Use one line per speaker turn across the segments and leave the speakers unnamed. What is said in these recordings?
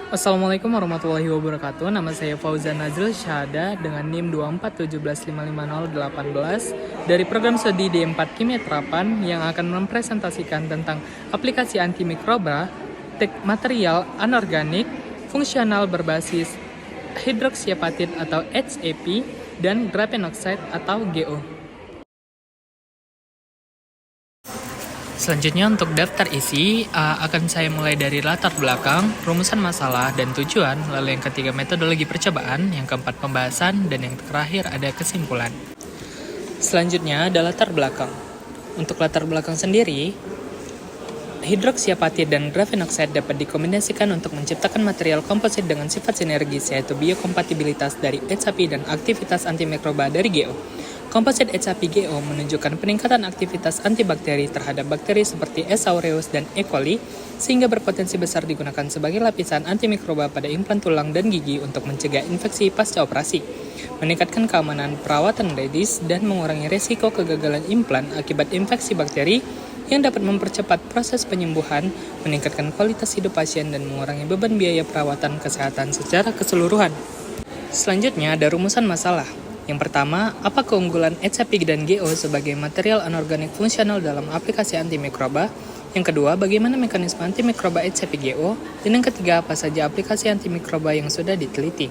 Assalamualaikum warahmatullahi wabarakatuh. Nama saya Fauzan Nazril Syahada dengan NIM 247555018 dari program studi D4 Kimia Terapan yang akan mempresentasikan tentang aplikasi antimikroba, material anorganik, fungsional berbasis hidroksiapatid atau HAP, dan grapenoxide atau GO. Selanjutnya untuk daftar isi, akan saya mulai dari latar belakang, rumusan masalah, dan tujuan, lalu yang ketiga metodologi percobaan, yang keempat pembahasan, dan yang terakhir ada kesimpulan. Selanjutnya ada latar belakang. Untuk latar belakang sendiri, hidroksiapatid dan grapenoxide dapat dikombinasikan untuk menciptakan material komposit dengan sifat sinergis, yaitu biokompatibilitas dari HAP dan aktivitas antimikroba dari GO. Komposit HAP-GO menunjukkan peningkatan aktivitas antibakteri terhadap bakteri seperti S. aureus dan E. coli, sehingga berpotensi besar digunakan sebagai lapisan antimikroba pada implan tulang dan gigi untuk mencegah infeksi pasca operasi, meningkatkan keamanan perawatan medis, dan mengurangi resiko kegagalan implan akibat infeksi bakteri yang dapat mempercepat proses penyembuhan, meningkatkan kualitas hidup pasien, dan mengurangi beban biaya perawatan kesehatan secara keseluruhan. Selanjutnya ada rumusan masalah. Yang pertama, apa keunggulan HAP dan GO sebagai material anorganik fungsional dalam aplikasi antimikroba? Yang kedua, bagaimana mekanisme antimikroba HAP-GO? Dan yang ketiga, apa saja aplikasi antimikroba yang sudah diteliti?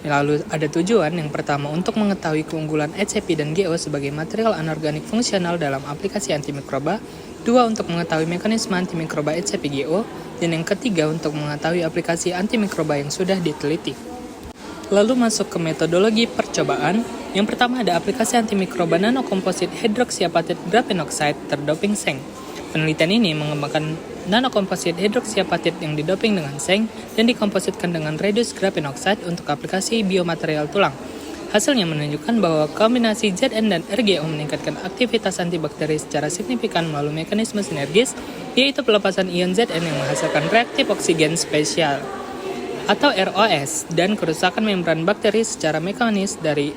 Lalu ada tujuan. Yang pertama, untuk mengetahui keunggulan HAP dan GO sebagai material anorganik fungsional dalam aplikasi antimikroba. Dua, untuk mengetahui mekanisme antimikroba HAP-GO. Dan yang ketiga, untuk mengetahui aplikasi antimikroba yang sudah diteliti. Lalu masuk ke metodologi percobaan. Yang pertama ada aplikasi antimikroba nanokomposit hidroksiapatid grapenoxide terdoping seng. Penelitian ini mengembangkan nanokomposit hidroksiapatid yang didoping dengan seng dan dikompositkan dengan reduced grapenoxide untuk aplikasi biomaterial tulang. Hasilnya menunjukkan bahwa kombinasi ZN dan RGO meningkatkan aktivitas antibakteri secara signifikan melalui mekanisme sinergis, yaitu pelepasan ion ZN yang menghasilkan reaktif oksigen spesial atau ROS, dan kerusakan membran bakteri secara mekanis dari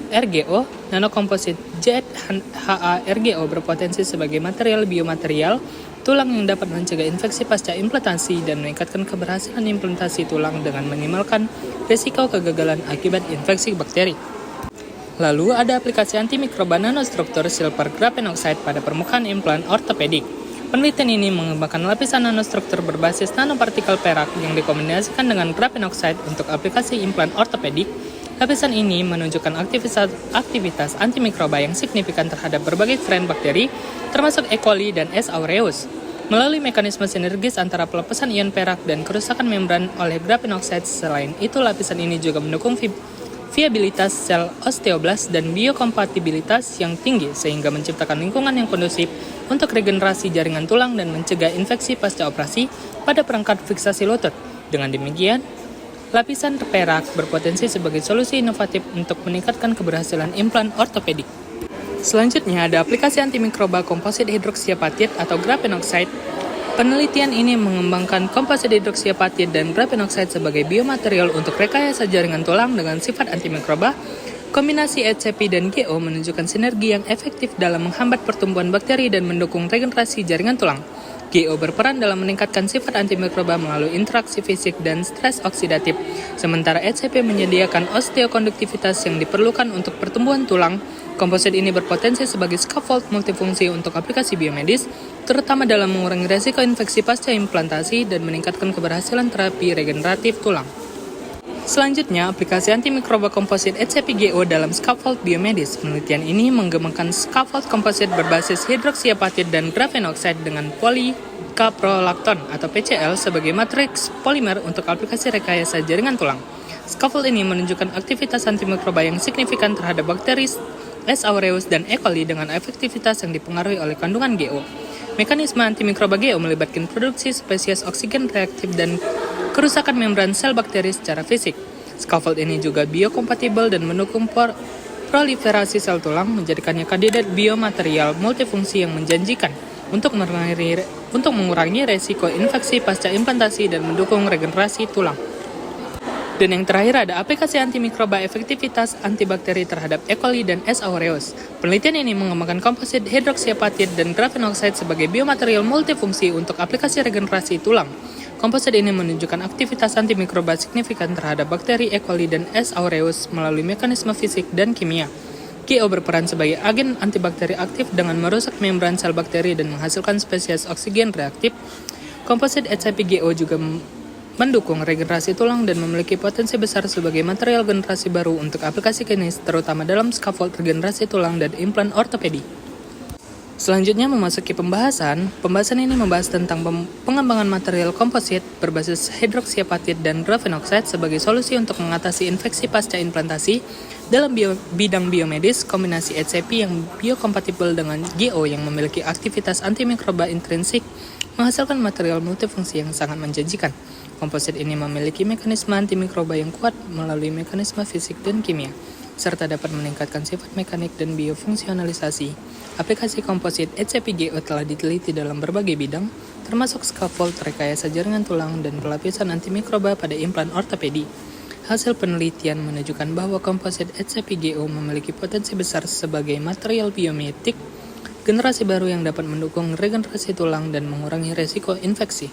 RGO. Nanokomposit ZHA-RGO berpotensi sebagai material biomaterial tulang yang dapat mencegah infeksi pasca implantasi dan meningkatkan keberhasilan implantasi tulang dengan meminimalkan risiko kegagalan akibat infeksi bakteri. Lalu ada aplikasi antimikroba nanostruktur silver grapenoxide pada permukaan implan ortopedik. Penelitian ini mengembangkan lapisan nanostruktur berbasis nanopartikel perak yang dikombinasikan dengan grapenoxide untuk aplikasi implan ortopedik. Lapisan ini menunjukkan aktivitas antimikroba yang signifikan terhadap berbagai strain bakteri, termasuk E. coli dan S. aureus. Melalui mekanisme sinergis antara pelepasan ion perak dan kerusakan membran oleh grapenoxide, selain itu lapisan ini juga mendukung viabilitas sel osteoblast dan biokompatibilitas yang tinggi, sehingga menciptakan lingkungan yang kondusif untuk regenerasi jaringan tulang dan mencegah infeksi pasca operasi pada perangkat fiksasi lutut. Dengan demikian, lapisan perak berpotensi sebagai solusi inovatif untuk meningkatkan keberhasilan implan ortopedik. Selanjutnya ada aplikasi antimikroba komposit hidroksiapatid atau grapenoxide. Penelitian ini mengembangkan komposit hidroksiapatid dan grapenoxide sebagai biomaterial untuk rekayasa jaringan tulang dengan sifat antimikroba. Kombinasi HAP dan GO menunjukkan sinergi yang efektif dalam menghambat pertumbuhan bakteri dan mendukung regenerasi jaringan tulang. GO berperan dalam meningkatkan sifat antimikroba melalui interaksi fisik dan stres oksidatif, sementara HAP menyediakan osteokonduktivitas yang diperlukan untuk pertumbuhan tulang. Komposit ini berpotensi sebagai scaffold multifungsi untuk aplikasi biomedis, terutama dalam mengurangi risiko infeksi pasca implantasi dan meningkatkan keberhasilan terapi regeneratif tulang. Selanjutnya, aplikasi antimikroba komposit HAP-GO dalam scaffold biomedis. Penelitian ini mengembangkan scaffold komposit berbasis hidroksiapatid dan grapenoxide dengan polikaprolakton atau PCl sebagai matriks polimer untuk aplikasi rekayasa jaringan tulang. Scaffold ini menunjukkan aktivitas antimikroba yang signifikan terhadap bakteri S. aureus dan E. coli dengan efektivitas yang dipengaruhi oleh kandungan GO. Mekanisme antimikroba GO melibatkan produksi spesies oksigen reaktif dan kerusakan membran sel bakteri secara fisik. Scaffold ini juga biokompatibel dan mendukung proliferasi sel tulang, menjadikannya kandidat biomaterial multifungsi yang menjanjikan untuk mengurangi resiko infeksi pasca implantasi dan mendukung regenerasi tulang. Dan yang terakhir ada aplikasi antimikroba efektivitas antibakteri terhadap E. coli dan S. aureus. Penelitian ini mengembangkan komposit hidroksiapatid dan grapenoxide sebagai biomaterial multifungsi untuk aplikasi regenerasi tulang. Komposit ini menunjukkan aktivitas antimikroba signifikan terhadap bakteri E. coli dan S. aureus melalui mekanisme fisik dan kimia. GO berperan sebagai agen antibakteri aktif dengan merusak membran sel bakteri dan menghasilkan spesies oksigen reaktif. Komposit HCP-GO juga mendukung regenerasi tulang dan memiliki potensi besar sebagai material generasi baru untuk aplikasi klinis, terutama dalam scaffold regenerasi tulang dan implan ortopedi. Selanjutnya memasuki pembahasan ini membahas tentang pengembangan material komposit berbasis hidroksiapatit dan grafenoxide sebagai solusi untuk mengatasi infeksi pasca implantasi. Dalam bidang biomedis, kombinasi HCP yang biokompatibel dengan GO yang memiliki aktivitas antimikroba intrinsik menghasilkan material multifungsi yang sangat menjanjikan. Komposit ini memiliki mekanisme antimikroba yang kuat melalui mekanisme fisik dan kimia, serta dapat meningkatkan sifat mekanik dan biofungsionalisasi. Aplikasi komposit HCP-GO telah diteliti dalam berbagai bidang, termasuk scaffold rekayasa jaringan tulang dan pelapisan antimikroba pada implan ortopedi. Hasil penelitian menunjukkan bahwa komposit HCP-GO memiliki potensi besar sebagai material biomimetik generasi baru yang dapat mendukung regenerasi tulang dan mengurangi resiko infeksi.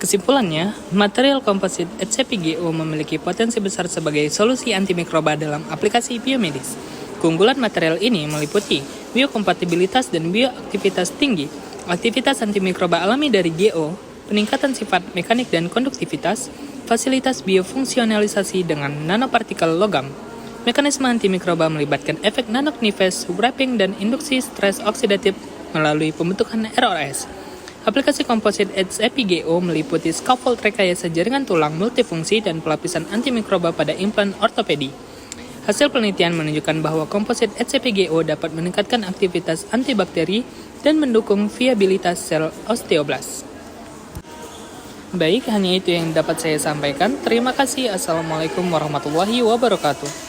Kesimpulannya, material komposit HCP-GO memiliki potensi besar sebagai solusi antimikroba dalam aplikasi biomedis. Keunggulan material ini meliputi biokompatibilitas dan bioaktivitas tinggi, aktivitas antimikroba alami dari GO, peningkatan sifat mekanik dan konduktivitas, fasilitas biofungsionalisasi dengan nanopartikel logam. Mekanisme antimikroba melibatkan efek nanocnivers wrapping dan induksi stres oksidatif melalui pembentukan ROS. Aplikasi komposit HCP-GO meliputi scaffold rekayasa jaringan tulang multifungsi dan pelapisan antimikroba pada implan ortopedi. Hasil penelitian menunjukkan bahwa komposit HCP-GO dapat meningkatkan aktivitas antibakteri dan mendukung viabilitas sel osteoblas. Baik, hanya itu yang dapat saya sampaikan. Terima kasih. Assalamualaikum warahmatullahi wabarakatuh.